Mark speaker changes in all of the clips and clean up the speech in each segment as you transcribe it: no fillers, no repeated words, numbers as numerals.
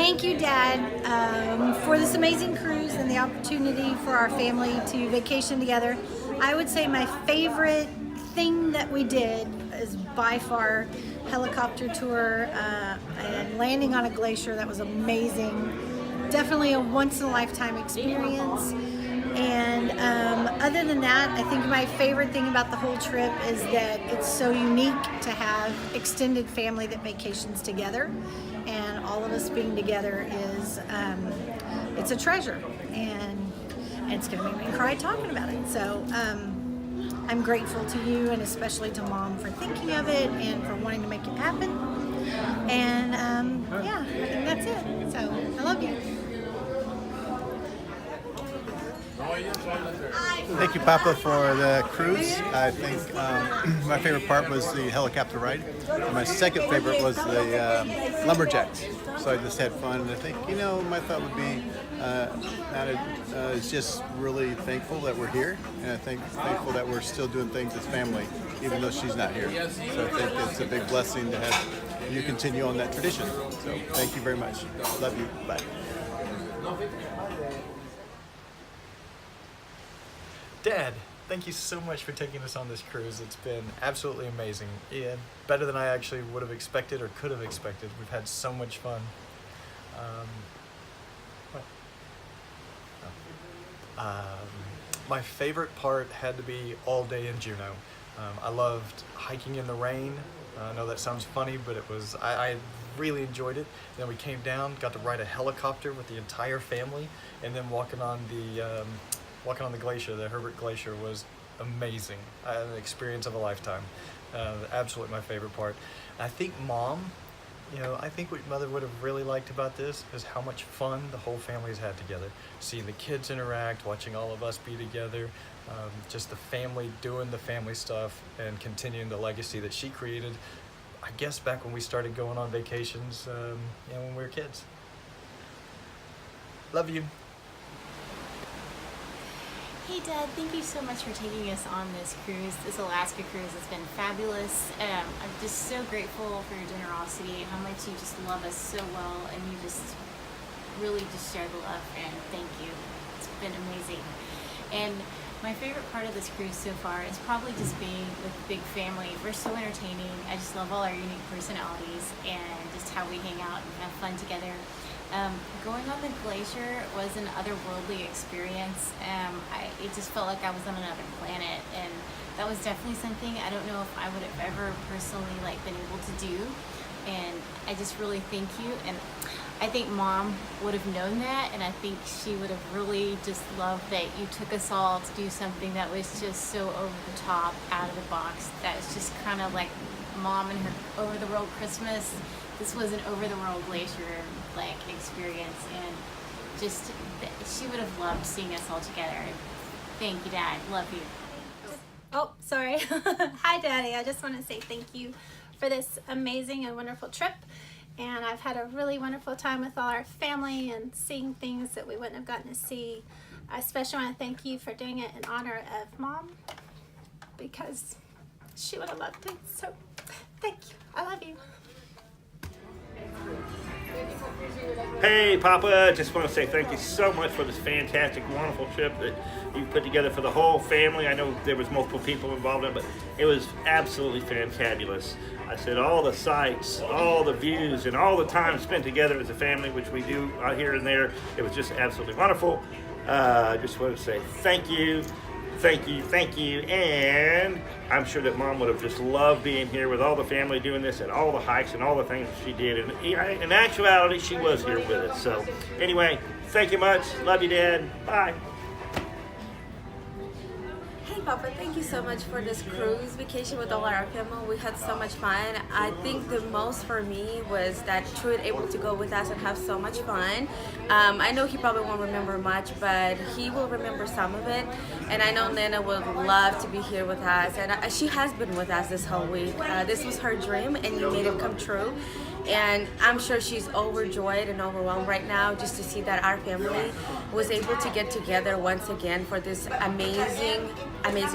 Speaker 1: thank you, Dad, for this amazing cruise and the opportunity for our family to vacation together. I would say my favorite thing that we did is by far helicopter tour and landing on a glacier. That was amazing. Definitely a once-in-a-lifetime experience. And other than that, I think my favorite thing about the whole trip is that it's so unique to have extended family that vacations together, and all of us being together is it's a treasure, and it's going to make me cry talking about it. So I'm grateful to you, and especially to Mom, for thinking of it and for wanting to make it happen. And yeah, I think that's it. So I love you.
Speaker 2: Thank you, Papa, for the cruise. I think my favorite part was the helicopter ride. And my second favorite was the lumberjacks. So I just had fun. And I think, my thought would be is just really thankful that we're here. And I think thankful that we're still doing things as family, even though she's not here. So I think it's a big blessing to have you continue on that tradition. So thank you very much. Love you. Bye.
Speaker 3: Dad, thank you so much for taking us on this cruise. It's been absolutely amazing. Yeah, better than I actually would have expected or could have expected. We've had so much fun. My favorite part had to be all day in Juneau. I loved hiking in the rain. I know that sounds funny, but I really enjoyed it. Then we came down, got to ride a helicopter with the entire family, and then walking on the glacier, the Herbert Glacier, was amazing. An experience of a lifetime. Absolutely my favorite part. I think Mom, I think what Mother would have really liked about this is how much fun the whole family's had together. Seeing the kids interact, watching all of us be together, just the family doing the family stuff and continuing the legacy that she created, I guess back when we started going on vacations, when we were kids. Love you.
Speaker 4: Hey Dad, thank you so much for taking us on this cruise, this Alaska cruise. It's been fabulous. I'm just so grateful for your generosity and how much you just love us so well, and you just really just share the love, and thank you. It's been amazing. And my favorite part of this cruise so far is probably just being with the big family. We're so entertaining. I just love all our unique personalities and just how we hang out and have fun together. Going on the glacier was an otherworldly experience. It just felt like I was on another planet, and that was definitely something I don't know if I would have ever personally been able to do. And I just really thank you, and I think Mom would have known that, and I think she would have really just loved that you took us all to do something that was just so over the top, out of the box. That was just kind of like Mom and her over the world Christmas. This was an over the world glacier experience, and just she would have loved seeing us all together. Thank you, Dad. Love you.
Speaker 5: Oh, sorry. Hi, Daddy. I just want to say thank you for this amazing and wonderful trip. And I've had a really wonderful time with all our family and seeing things that we wouldn't have gotten to see. I especially want to thank you for doing it in honor of Mom, because she would have loved it. So thank you. I love you.
Speaker 6: Hey Papa, just want to say thank you so much for this fantastic, wonderful trip that you put together for the whole family. I know there was multiple people involved in it, but it was absolutely fantabulous. I said all the sights, all the views, and all the time spent together as a family, which we do out here and there. It was just absolutely wonderful. I just want to say thank you. Thank you, and I'm sure that Mom would have just loved being here with all the family doing this and all the hikes and all the things that she did. And in actuality, she was here with us. So anyway, thank you much. Love you, Dad. Bye.
Speaker 7: Hey Papa, thank you so much for this cruise vacation with all our family. We had so much fun. I think the most for me was that Truett able to go with us and have so much fun. I know he probably won't remember much, but he will remember some of it. And I know Nana would love to be here with us, and she has been with us this whole week. This was her dream, and you made it come true. And I'm sure she's overjoyed and overwhelmed right now just to see that our family was able to get together once again for this amazing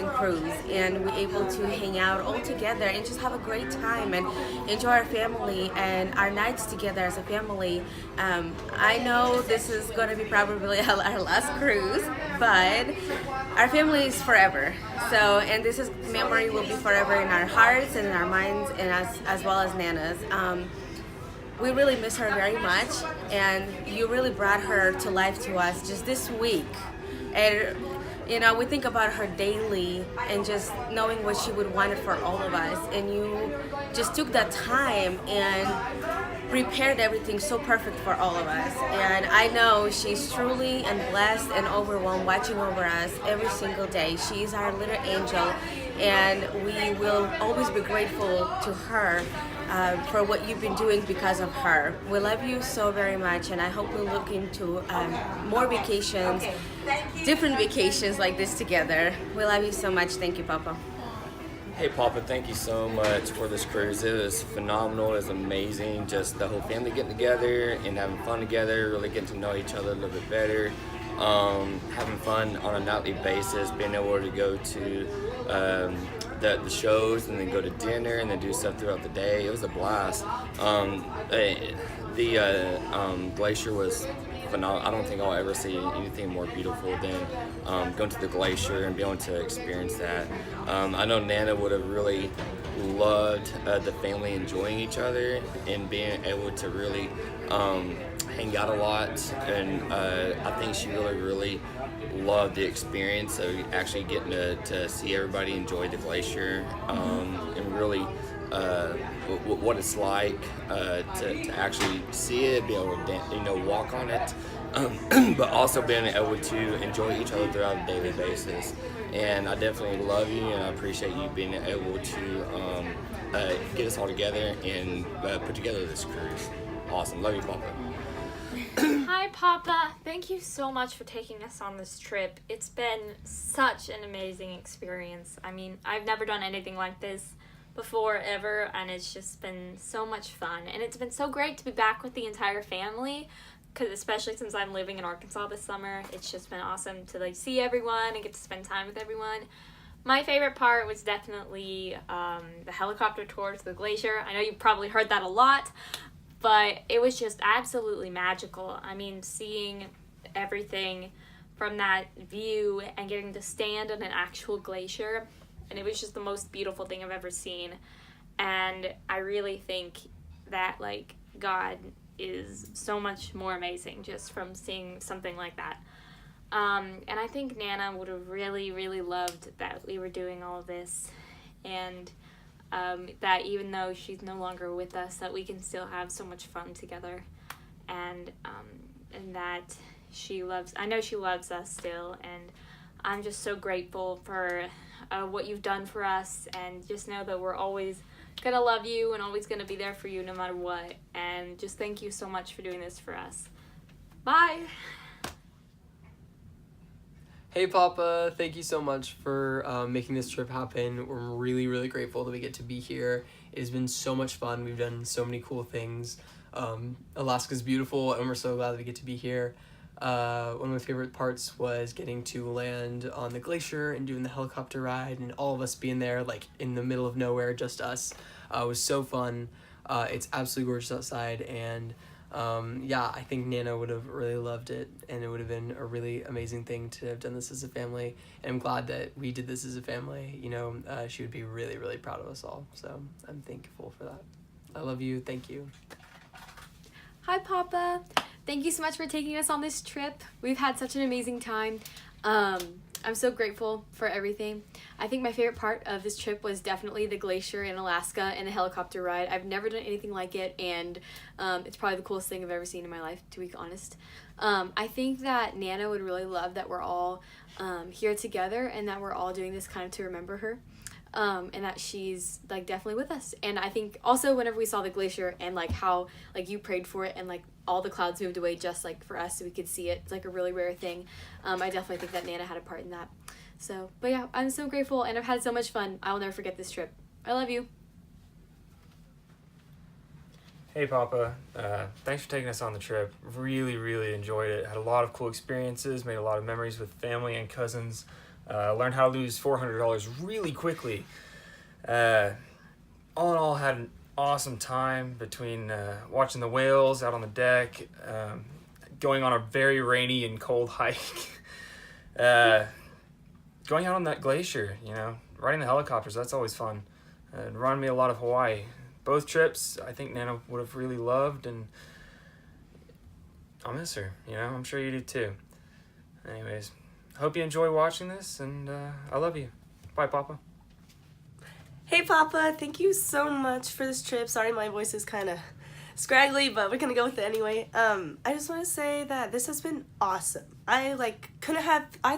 Speaker 7: cruise, and we're able to hang out all together and just have a great time and enjoy our family and our nights together as a family. I know this is going to be probably our last cruise, but our family is forever. So, and this memory will be forever in our hearts and in our minds, and as well as Nana's. We really miss her very much, and you really brought her to life to us just this week. And you know, we think about her daily and just knowing what she would want for all of us, and you just took that time and prepared everything so perfect for all of us. And I know she's truly and blessed and overwhelmed watching over us every single day. She's our little angel, and we will always be grateful to her for what you've been doing because of her. We love you so very much, and I hope we'll look into more vacations, different vacations like this together. We love you so much. Thank you, Papa.
Speaker 8: Hey Papa, thank you so much for this cruise. It was phenomenal, it was amazing. Just the whole family getting together and having fun together, really getting to know each other a little bit better. Having fun on a nightly basis, being able to go to the shows and then go to dinner and then do stuff throughout the day. It was a blast. The glacier was phenomenal. I don't think I'll ever see anything more beautiful than going to the glacier and being able to experience that. I know Nana would have really loved the family enjoying each other and being able to really hang out a lot, and I think she really loved the experience of actually getting to see everybody enjoy the glacier, and really what it's like to actually see it, be able to walk on it, but also being able to enjoy each other throughout a daily basis. And I definitely love you, and I appreciate you being able to get us all together and put together this cruise. Awesome. Love you, Papa.
Speaker 9: Hi, Papa. Thank you so much for taking us on this trip. It's been such an amazing experience. I mean, I've never done anything like this before, ever, and it's just been so much fun. And it's been so great to be back with the entire family, because especially since I'm living in Arkansas this summer, it's just been awesome to see everyone and get to spend time with everyone. My favorite part was definitely the helicopter tour to the glacier. I know you've probably heard that a lot, but it was just absolutely magical. I mean, seeing everything from that view and getting to stand on an actual glacier, and it was just the most beautiful thing I've ever seen. And I really think that God is so much more amazing just from seeing something like that. And I think Nana would have really loved that we were doing all of this, and that even though she's no longer with us, that we can still have so much fun together, and that I know she loves us still, and I'm just so grateful for what you've done for us, and just know that we're always gonna love you and always gonna be there for you no matter what. And just thank you so much for doing this for us. Bye.
Speaker 10: Hey Papa, thank you so much for making this trip happen. We're really grateful that we get to be here. It has been so much fun. We've done so many cool things. Alaska's beautiful, and we're so glad that we get to be here. One of my favorite parts was getting to land on the glacier and doing the helicopter ride, and all of us being there in the middle of nowhere, just us. It was so fun. It's absolutely gorgeous outside, and I think Nana would have really loved it, and it would have been a really amazing thing to have done this as a family. And I'm glad that we did this as a family. She would be really proud of us all. So I'm thankful for that. I love you. Thank you.
Speaker 9: Hi, Papa. Thank you so much for taking us on this trip. We've had such an amazing time. I'm so grateful for everything. I think my favorite part of this trip was definitely the glacier in Alaska and the helicopter ride. I've never done anything like it, and it's probably the coolest thing I've ever seen in my life, to be honest. I think that Nana would really love that we're all here together, and that we're all doing this kind of to remember her. And that she's definitely with us. And I think also whenever we saw the glacier and how you prayed for it, and all the clouds moved away just for us so we could see it, it's a really rare thing. I definitely think that Nana had a part in that. So, but yeah, I'm so grateful, and I've had so much fun. I will never forget this trip. I love you.
Speaker 11: Hey Papa, thanks for taking us on the trip. Really enjoyed it. Had a lot of cool experiences, made a lot of memories with family and cousins. Learned how to lose $400 really quickly. All in all, had an awesome time between watching the whales out on the deck, going on a very rainy and cold hike, going out on that glacier, riding the helicopters, that's always fun. It reminded me a lot of Hawaii. Both trips, I think Nana would have really loved, and I'll miss her, I'm sure you do too. Anyways, hope you enjoy watching this, and I love you. Bye, Papa.
Speaker 12: Hey Papa, thank you so much for this trip. Sorry my voice is kind of scraggly, but we're gonna go with it anyway. I just want to say that this has been awesome. I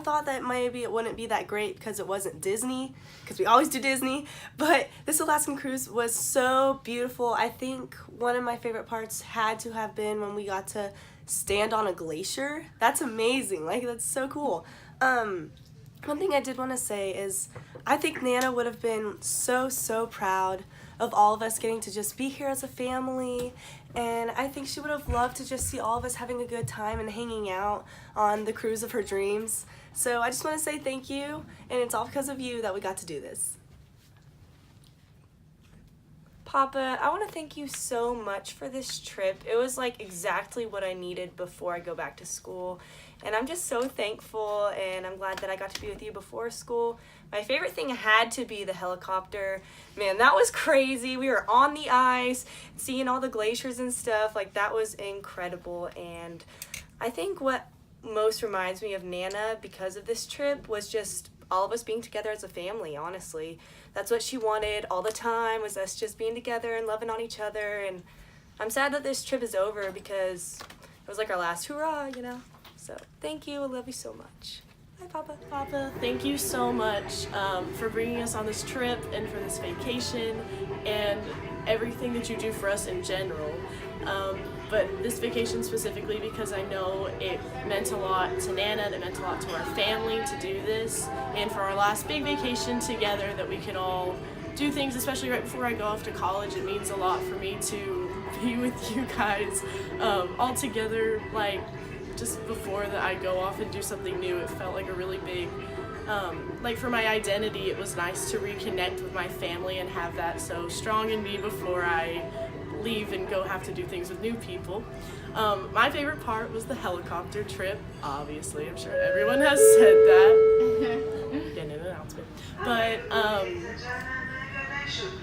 Speaker 12: thought that maybe it wouldn't be that great because it wasn't Disney, because we always do Disney, but this Alaskan cruise was so beautiful. I think one of my favorite parts had to have been when we got to stand on a glacier. That's amazing, that's so cool. One thing I did want to say is I think Nana would have been so proud of all of us getting to just be here as a family, and I think she would have loved to just see all of us having a good time and hanging out on the cruise of her dreams. So I just want to say thank you, and it's all because of you that we got to do this.
Speaker 13: Papa, I want to thank you so much for this trip. It was exactly what I needed before I go back to school. And I'm just so thankful, and I'm glad that I got to be with you before school. My favorite thing had to be the helicopter. Man, that was crazy. We were on the ice, seeing all the glaciers and stuff. That was incredible. And I think what most reminds me of Nana because of this trip was just all of us being together as a family, honestly. That's what she wanted all the time, was us just being together and loving on each other. And I'm sad that this trip is over because it was our last hurrah, So thank you. I love you so much. Bye, Papa.
Speaker 12: Papa, thank you so much for bringing us on this trip and for this vacation and everything that you do for us in general. But this vacation specifically because I know it meant a lot to Nana, and it meant a lot to our family to do this, and for our last big vacation together that we could all do things, especially right before I go off to college. It means a lot for me to be with you guys all together, just before that I go off and do something new. It felt like a really big, for my identity, it was nice to reconnect with my family and have that so strong in me before I leave and go have to do things with new people. My favorite part was the helicopter trip, obviously. I'm sure everyone has said that. Getting an announcement. But,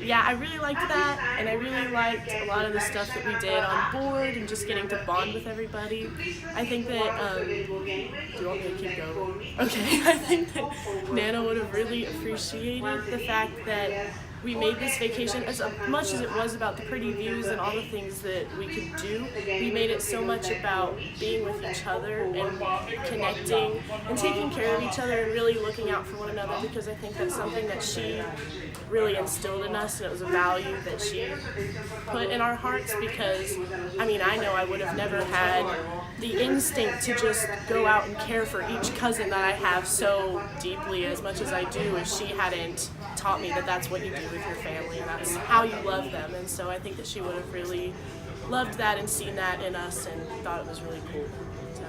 Speaker 12: yeah, I really liked that, and I really liked a lot of the stuff that we did on board and just getting to bond with everybody. I think that, do you want me to keep going? Okay, I think that Nana would have really appreciated the fact that we made this vacation, as much as it was about the pretty views and all the things that we could do, we made it so much about being with each other and connecting and taking care of each other and really looking out for one another, because I think that's something that she really instilled in us, and it was a value that she put in our hearts, because I know I would have never had the instinct to just go out and care for each cousin that I have so deeply as much as I do if she hadn't taught me that that's what you do with your family and that's how you love them. And so I think that she would have really loved that and seen that in us and thought it was really cool. So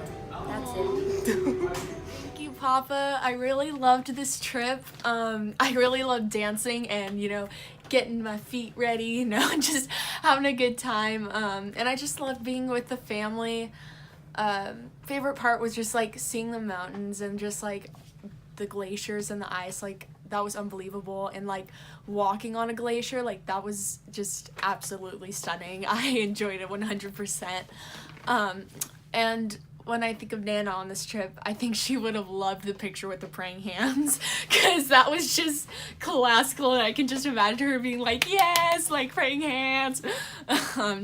Speaker 12: that's it.
Speaker 14: Thank you, Papa. I really loved this trip. I really loved dancing and, getting my feet ready, just having a good time. And I just loved being with the family. Favorite part was just seeing the mountains and just the glaciers and the ice, that was unbelievable. And walking on a glacier, that was just absolutely stunning. I enjoyed it 100%. And when I think of Nana on this trip, I think she would have loved the picture with the praying hands, because that was just classical, and I can just imagine her being yes, praying hands.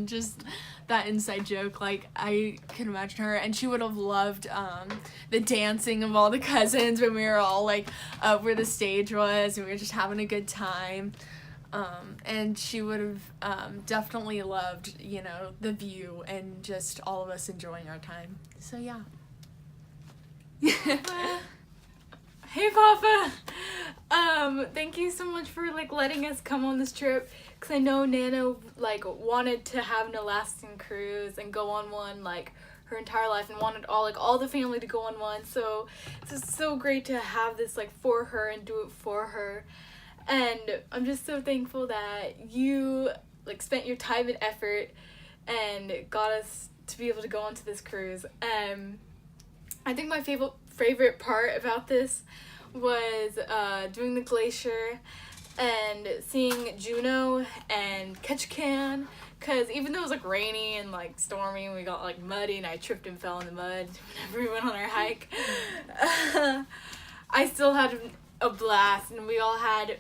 Speaker 14: Just that inside joke, I can imagine her, and she would have loved the dancing of all the cousins when we were all up where the stage was and we were just having a good time. And she would have definitely loved, the view and just all of us enjoying our time. So yeah. Hey Papa! Thank you so much for like letting us come on this trip, because I know Nana like wanted to have an Alaskan cruise and go on one like her entire life, and wanted all the family to go on one. So it's just so great to have this like for her and do it for her. And I'm just so thankful that you like spent your time and effort and got us to be able to go onto this cruise. I think my favorite part about this was doing the glacier and seeing Juneau and Ketchikan, because even though it was like rainy and like stormy and we got like muddy and I tripped and fell in the mud whenever we went on our hike, I still had a blast, and we all had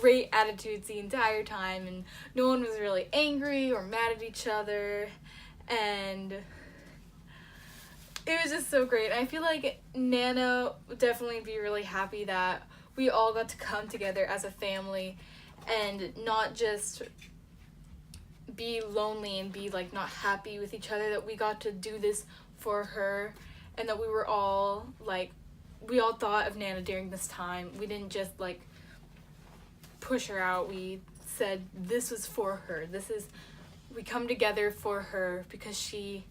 Speaker 14: great attitudes the entire time, and no one was really angry or mad at each other, and it was just so great. I feel like Nana would definitely be really happy that we all got to come together as a family and not just be lonely and be like not happy with each other, that we got to do this for her, and that we were all like, we all thought of Nana during this time. We didn't just like push her out. We said this was for her. We come together for her because she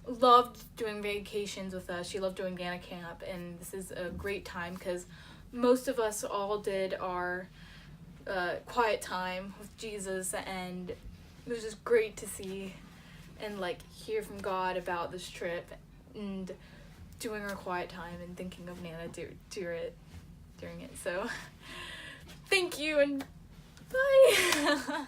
Speaker 14: loved doing vacations with us. She loved doing Nana Camp, and this is a great time because most of us all did our quiet time with Jesus, and it was just great to see and like hear from God about this trip and doing our quiet time and thinking of Nana during it. So thank you and bye.